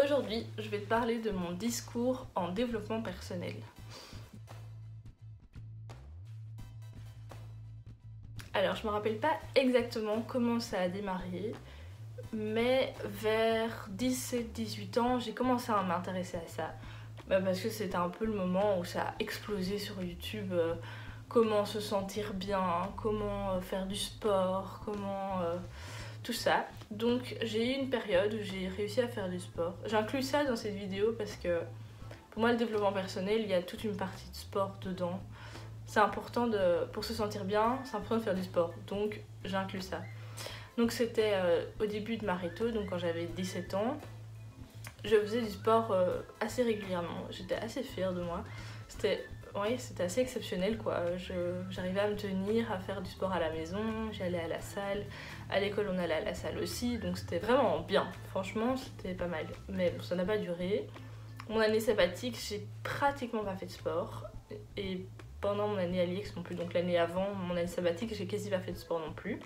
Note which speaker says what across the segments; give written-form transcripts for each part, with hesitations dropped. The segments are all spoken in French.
Speaker 1: Aujourd'hui, je vais te parler de mon discours en développement personnel. Alors, je me rappelle pas exactement comment ça a démarré, mais vers 17-18 ans, j'ai commencé à m'intéresser à ça. Parce que c'était un peu le moment où ça a explosé sur YouTube. Comment se sentir bien, comment faire du sport, comment tout ça. Donc j'ai eu une période où j'ai réussi à faire du sport. J'inclus ça dans cette vidéo parce que pour moi le développement personnel, il y a toute une partie de sport dedans. C'est important pour se sentir bien, c'est important de faire du sport. Donc j'inclus ça. Donc c'était au début de ma réto, donc quand j'avais 17 ans. Je faisais du sport assez régulièrement, j'étais assez fière de moi. C'était assez exceptionnel quoi. J'arrivais à me tenir, à faire du sport à la maison, j'allais à la salle, à l'école on allait à la salle aussi, donc c'était vraiment bien. Franchement c'était pas mal, mais bon, ça n'a pas duré. Mon année sabbatique, j'ai pratiquement pas fait de sport, et pendant mon année à l'IEX non plus, donc l'année avant mon année sabbatique, j'ai quasi pas fait de sport non plus.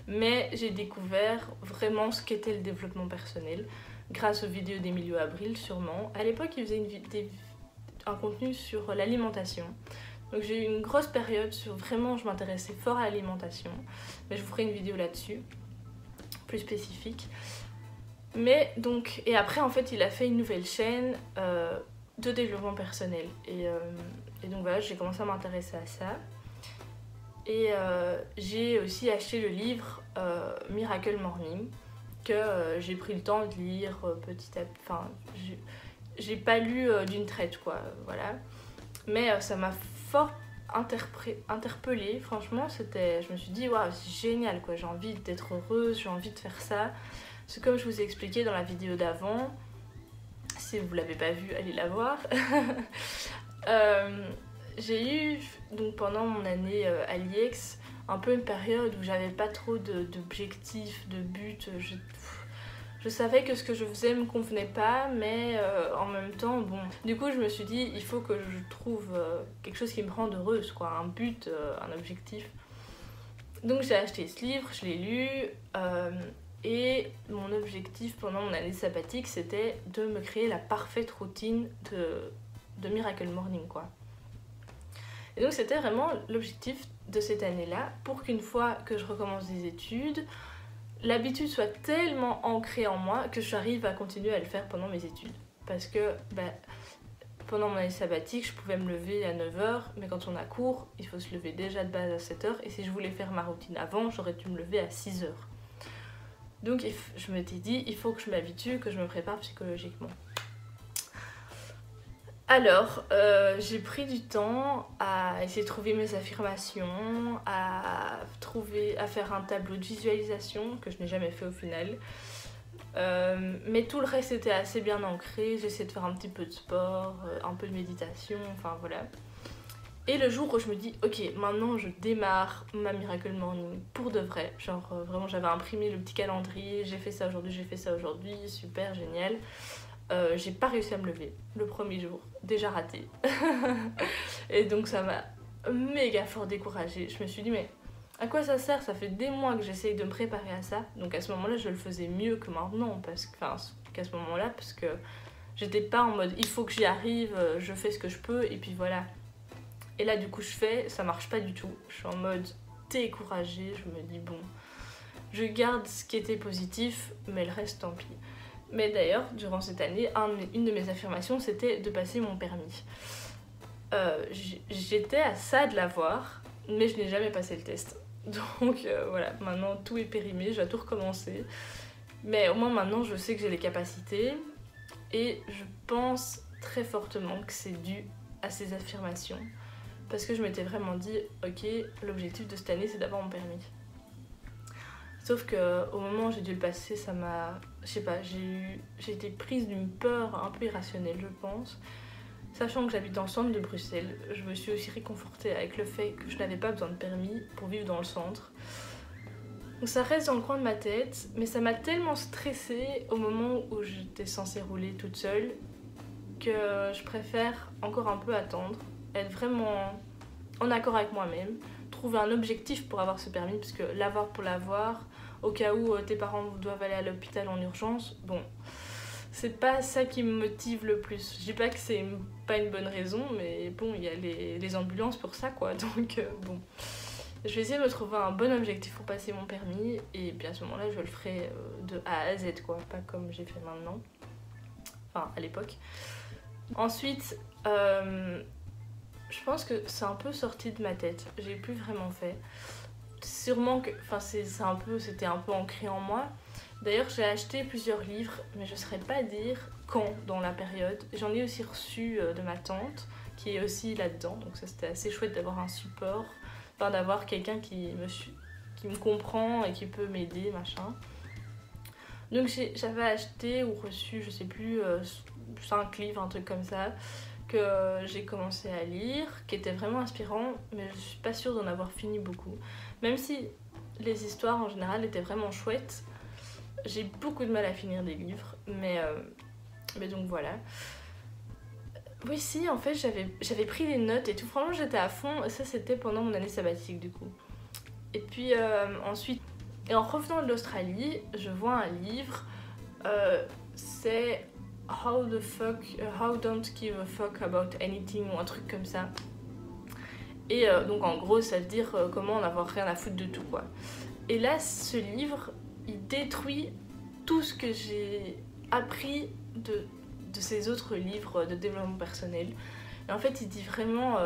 Speaker 1: Mais j'ai découvert vraiment ce qu'était le développement personnel grâce aux vidéos d'Emilio Abril sûrement. À l'époque il faisait un contenu sur l'alimentation. Donc j'ai eu une grosse période sur vraiment je m'intéressais fort à l'alimentation. Mais je vous ferai une vidéo là-dessus, plus spécifique. Mais donc, et après en fait il a fait une nouvelle chaîne de développement personnel. Et donc voilà, j'ai commencé à m'intéresser à ça. Et j'ai aussi acheté le livre Miracle Morning que j'ai pris le temps de lire petit à petit. Enfin, j'ai pas lu d'une traite quoi, voilà. Mais ça m'a fort interpellée, franchement, je me suis dit waouh, c'est génial quoi, j'ai envie d'être heureuse, j'ai envie de faire ça. C'est comme je vous ai expliqué dans la vidéo d'avant, si vous l'avez pas vue, allez la voir. J'ai eu, donc pendant mon année à l'IEX, un peu une période où j'avais pas trop d'objectifs, de buts. Je savais que ce que je faisais me convenait pas, mais en même temps, bon. Du coup, je me suis dit, il faut que je trouve quelque chose qui me rende heureuse, quoi, un but, un objectif. Donc j'ai acheté ce livre, je l'ai lu, et mon objectif pendant mon année sabbatique, c'était de me créer la parfaite routine de Miracle Morning, quoi. Et donc c'était vraiment l'objectif de cette année-là, pour qu'une fois que je recommence des études, l'habitude soit tellement ancrée en moi que j'arrive à continuer à le faire pendant mes études. Parce que pendant mon année sabbatique, je pouvais me lever à 9h, mais quand on a cours, il faut se lever déjà de base à 7h, et si je voulais faire ma routine avant, j'aurais dû me lever à 6h. Donc je m'étais dit, il faut que je m'habitue, que je me prépare psychologiquement. Alors, j'ai pris du temps à essayer de trouver mes affirmations, à faire un tableau de visualisation, que je n'ai jamais fait au final. Mais tout le reste était assez bien ancré, j'ai essayé de faire un petit peu de sport, un peu de méditation, enfin voilà. Et le jour où je me dis, ok, maintenant je démarre ma Miracle Morning pour de vrai, genre vraiment j'avais imprimé le petit calendrier, j'ai fait ça aujourd'hui, super, génial. J'ai pas réussi à me lever le premier jour, déjà raté. Et donc ça m'a méga fort découragée. Je me suis dit mais à quoi ça sert? Ça fait des mois que j'essaye de me préparer à ça. Donc à ce moment-là je le faisais mieux que maintenant, qu'à ce moment-là, parce que j'étais pas en mode il faut que j'y arrive, je fais ce que je peux et puis voilà. Et là du coup ça marche pas du tout. Je suis en mode découragée, je me dis bon, je garde ce qui était positif mais le reste tant pis. Mais d'ailleurs, durant cette année, une de mes affirmations, c'était de passer mon permis. J'étais à ça de l'avoir, mais je n'ai jamais passé le test. Donc voilà, maintenant tout est périmé, je dois tout recommencer. Mais au moins maintenant, je sais que j'ai les capacités. Et je pense très fortement que c'est dû à ces affirmations. Parce que je m'étais vraiment dit, ok, l'objectif de cette année, c'est d'avoir mon permis. Sauf qu'au moment où j'ai dû le passer, ça m'a... Je sais pas, j'ai été prise d'une peur un peu irrationnelle, je pense. Sachant que j'habite dans le centre de Bruxelles, je me suis aussi réconfortée avec le fait que je n'avais pas besoin de permis pour vivre dans le centre. Donc ça reste dans le coin de ma tête, mais ça m'a tellement stressée au moment où j'étais censée rouler toute seule que je préfère encore un peu attendre, être vraiment en accord avec moi-même, trouver un objectif pour avoir ce permis, parce que l'avoir pour l'avoir, au cas où tes parents doivent aller à l'hôpital en urgence, bon, c'est pas ça qui me motive le plus. Je dis pas que c'est pas une bonne raison, mais bon, il y a les ambulances pour ça, quoi. Donc bon, je vais essayer de me trouver un bon objectif pour passer mon permis, et puis à ce moment-là, je le ferai de A à Z, quoi, pas comme j'ai fait maintenant, enfin à l'époque. Ensuite, je pense que c'est un peu sorti de ma tête, j'ai plus vraiment fait. Sûrement que, enfin c'était un peu ancré en moi. D'ailleurs, j'ai acheté plusieurs livres, mais je ne saurais pas dire quand dans la période. J'en ai aussi reçu de ma tante, qui est aussi là-dedans, donc ça c'était assez chouette d'avoir un support, enfin d'avoir quelqu'un qui me comprend et qui peut m'aider, machin. Donc j'avais acheté ou reçu, je sais plus, 5 livres, un truc comme ça, que j'ai commencé à lire, qui était vraiment inspirant, mais je suis pas sûre d'en avoir fini beaucoup. Même si les histoires en général étaient vraiment chouettes, j'ai beaucoup de mal à finir des livres, mais donc voilà. Oui, si, en fait, j'avais pris des notes et tout. Franchement, j'étais à fond. Ça, c'était pendant mon année sabbatique, du coup. Et puis, ensuite, et en revenant de l'Australie, je vois un livre. C'est How Don't Give a Fuck About Anything, ou un truc comme ça. Et donc, en gros, ça veut dire comment n'avoir rien à foutre de tout, quoi. Et là, ce livre, il détruit tout ce que j'ai appris de ces autres livres de développement personnel. Et en fait, il dit vraiment...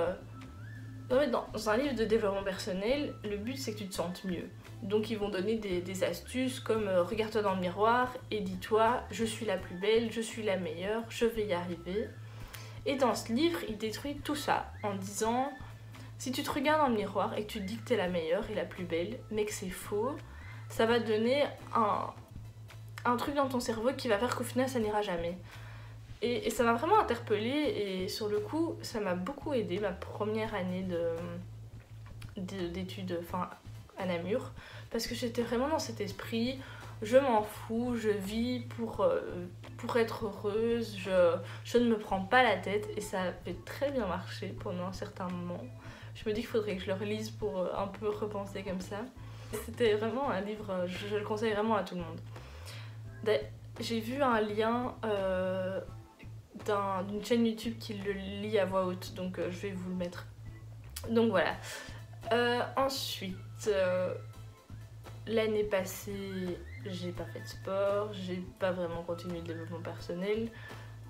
Speaker 1: dans un livre de développement personnel, le but c'est que tu te sentes mieux. Donc ils vont donner des astuces comme regarde-toi dans le miroir et dis-toi je suis la plus belle, je suis la meilleure, je vais y arriver. Et dans ce livre, il détruit tout ça en disant si tu te regardes dans le miroir et que tu te dis que t'es la meilleure et la plus belle, mais que c'est faux, ça va te donner un truc dans ton cerveau qui va faire qu'au final ça n'ira jamais. Et ça m'a vraiment interpellée, et sur le coup ça m'a beaucoup aidée ma première année d'études, enfin à Namur, parce que j'étais vraiment dans cet esprit je m'en fous, je vis pour être heureuse, je ne me prends pas la tête, et ça avait très bien marché pendant un certain moment. Je me dis qu'il faudrait que je le relise pour un peu repenser comme ça. C'était vraiment un livre, je le conseille vraiment à tout le monde. J'ai vu un lien d'une chaîne YouTube qui le lit à voix haute, donc je vais vous le mettre. Donc voilà. Ensuite, l'année passée, j'ai pas fait de sport, j'ai pas vraiment continué le développement personnel.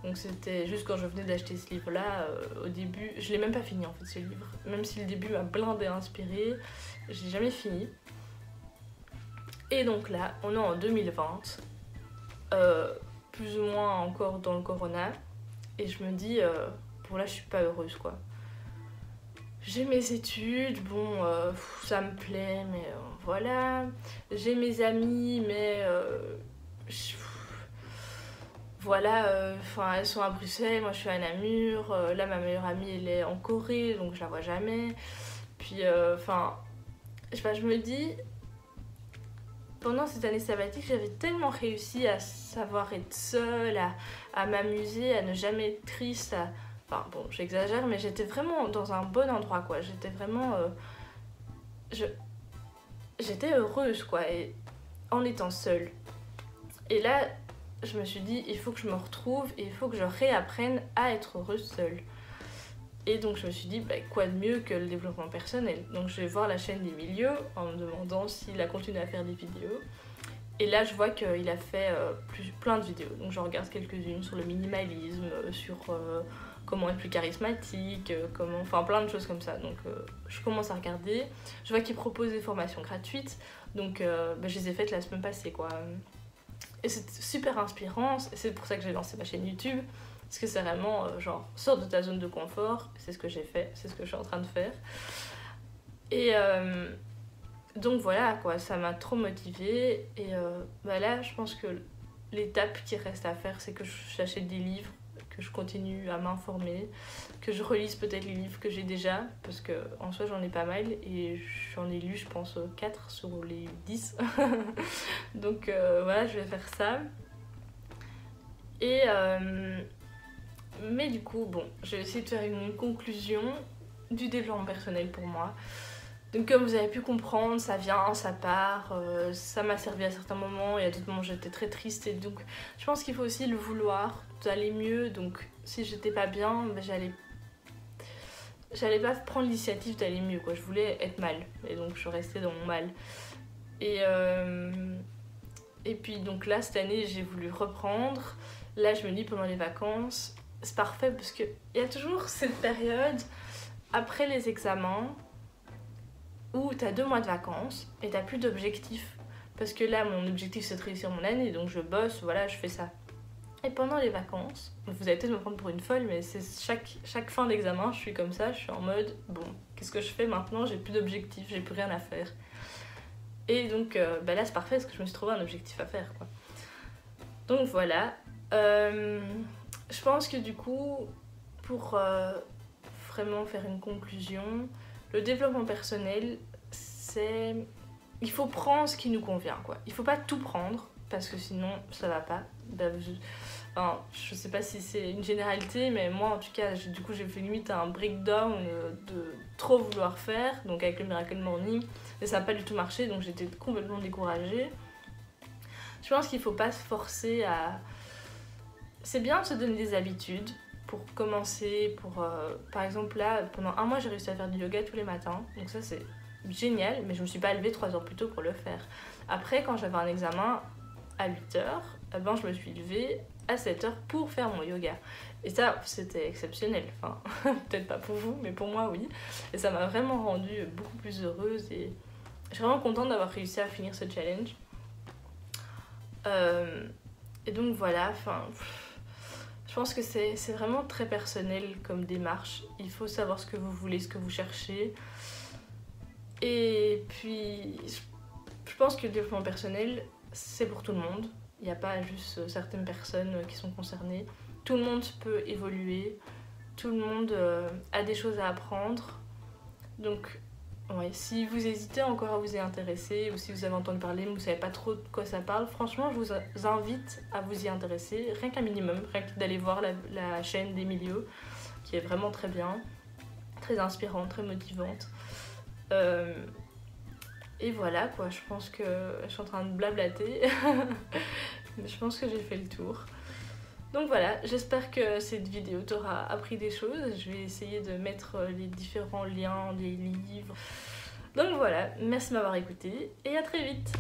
Speaker 1: Donc c'était juste quand je venais d'acheter ce livre-là, au début, je l'ai même pas fini en fait ce livre. Même si le début m'a blindé inspiré, j'ai jamais fini. Et donc là, on est en 2020, plus ou moins encore dans le corona. Et je me dis, bon là je suis pas heureuse quoi. J'ai mes études, bon ça me plaît, mais voilà. J'ai mes amis, mais voilà, elles sont à Bruxelles, moi je suis à Namur. Là ma meilleure amie elle est en Corée, donc je la vois jamais. Puis je me dis, pendant cette année sabbatique, j'avais tellement réussi à savoir être seule, à m'amuser, à ne jamais être triste, enfin bon, j'exagère, mais j'étais vraiment dans un bon endroit, quoi. J'étais vraiment... J'étais heureuse, quoi, et en étant seule. Et là, je me suis dit, il faut que je me retrouve et il faut que je réapprenne à être heureuse seule. Et donc je me suis dit, quoi de mieux que le développement personnel. Donc je vais voir la chaîne d'Emilio en me demandant s'il a continué à faire des vidéos. Et là je vois qu'il a fait plein de vidéos. Donc j'en regarde quelques-unes sur le minimalisme, sur comment être plus charismatique, enfin plein de choses comme ça. Donc je commence à regarder. Je vois qu'il propose des formations gratuites. Donc je les ai faites la semaine passée, quoi. Et c'est super inspirant. C'est pour ça que j'ai lancé ma chaîne YouTube. Parce que c'est vraiment genre, sors de ta zone de confort. C'est ce que j'ai fait, c'est ce que je suis en train de faire. Et donc voilà, quoi, ça m'a trop motivée. Et là, je pense que l'étape qui reste à faire, c'est que j'achète des livres, que je continue à m'informer, que je relise peut-être les livres que j'ai déjà, parce qu'en soi, j'en ai pas mal. Et j'en ai lu, je pense, 4 sur les 10. Donc voilà, je vais faire ça. Et... mais du coup, bon, je vais essayer de faire une conclusion du développement personnel pour moi. Donc comme vous avez pu comprendre, ça vient, ça part, ça m'a servi à certains moments et à d'autres moments j'étais très triste et donc je pense qu'il faut aussi le vouloir d'aller mieux. Donc si j'étais pas bien, ben, j'allais pas prendre l'initiative d'aller mieux quoi. Je voulais être mal et donc je restais dans mon mal. Et puis donc là cette année j'ai voulu reprendre. Là je me dis pendant les vacances, c'est parfait parce qu'il y a toujours cette période après les examens où t'as 2 mois de vacances et t'as plus d'objectifs. Parce que là, mon objectif c'est de réussir mon année, donc je bosse, voilà, je fais ça. Et pendant les vacances, vous allez peut-être me prendre pour une folle, mais c'est chaque fin d'examen, je suis comme ça, je suis en mode, bon, qu'est-ce que je fais maintenant? J'ai plus d'objectifs, j'ai plus rien à faire. Et donc bah là c'est parfait parce que je me suis trouvé un objectif à faire, quoi. Donc voilà. Je pense que du coup, pour vraiment faire une conclusion, le développement personnel, c'est... Il faut prendre ce qui nous convient, quoi. Il faut pas tout prendre, parce que sinon, ça va pas. Enfin, je sais pas si c'est une généralité, mais moi, en tout cas, du coup, j'ai fait limite un breakdown de trop vouloir faire, donc avec le Miracle Morning, et ça n'a pas du tout marché, donc j'étais complètement découragée. Je pense qu'il faut pas se forcer à... C'est bien de se donner des habitudes, pour commencer, par exemple là, pendant 1 mois j'ai réussi à faire du yoga tous les matins, donc ça c'est génial, mais je me suis pas levée 3 heures plus tôt pour le faire. Après quand j'avais un examen à 8h, eh ben, je me suis levée à 7h pour faire mon yoga. Et ça c'était exceptionnel, enfin peut-être pas pour vous, mais pour moi oui. Et ça m'a vraiment rendue beaucoup plus heureuse et je suis vraiment contente d'avoir réussi à finir ce challenge. Et donc voilà, enfin... Je pense que c'est vraiment très personnel comme démarche. Il faut savoir ce que vous voulez, ce que vous cherchez. Et puis, je pense que le développement personnel, c'est pour tout le monde. Il n'y a pas juste certaines personnes qui sont concernées. Tout le monde peut évoluer. Tout le monde a des choses à apprendre. Donc, ouais, si vous hésitez encore à vous y intéresser ou si vous avez entendu parler mais vous ne savez pas trop de quoi ça parle, franchement je vous invite à vous y intéresser, rien qu'un minimum, rien que d'aller voir la chaîne d'Emilio qui est vraiment très bien, très inspirante, très motivante. Et voilà quoi, je pense que je suis en train de blablater, je pense que j'ai fait le tour. Donc voilà, j'espère que cette vidéo t'aura appris des choses. Je vais essayer de mettre les différents liens des livres. Donc voilà, merci de m'avoir écouté et à très vite.